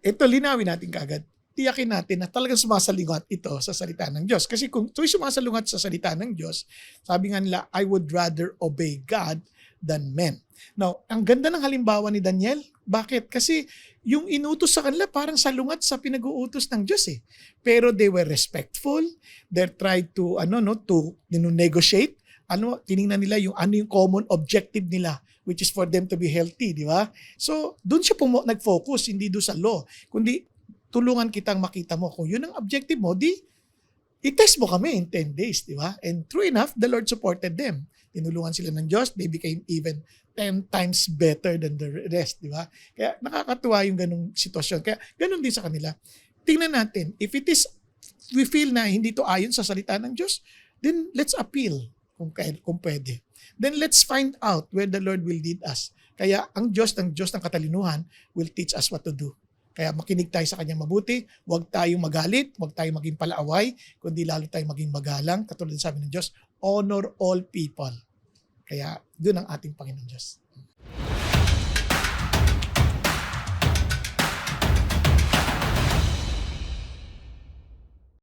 ito linawin natin kaagad. Tiyakin natin na talagang sumasalungat ito sa salita ng Diyos. Kasi kung ito'y sumasalungat sa salita ng Diyos, sabi nga nila, I would rather obey God than men. Now, ang ganda ng halimbawa ni Daniel. Bakit? Kasi yung inutos sa kanila parang salungat sa pinag-uutos ng Diyos eh. Pero they were respectful. They tried to negotiate. Tiningnan nila yung common objective nila, which is for them to be healthy, di ba? So, doon siya nag-focus, hindi doon sa law. Kundi, tulungan kitang makita mo kung yun ang objective mo, i-test mo kami in 10 days, di ba? And true enough, the Lord supported them. Tinulungan sila ng Diyos, they became even 10 times better than the rest, di ba? Kaya nakakatuwa yung ganung sitwasyon. Kaya ganun din sa kanila. Tingnan natin, if we feel na hindi to ayon sa salita ng Diyos, then let's appeal kung pwede. Then let's find out where the Lord will lead us. Kaya ang Diyos ng katalinuhan will teach us what to do. Kaya makinig tayo sa kanyang mabuti, huwag tayong magalit, huwag tayong maging palaaway, kundi lalo tayong maging magalang. Katulad sabi ng Diyos, honor all people. Kaya doon ang ating Panginoon Diyos.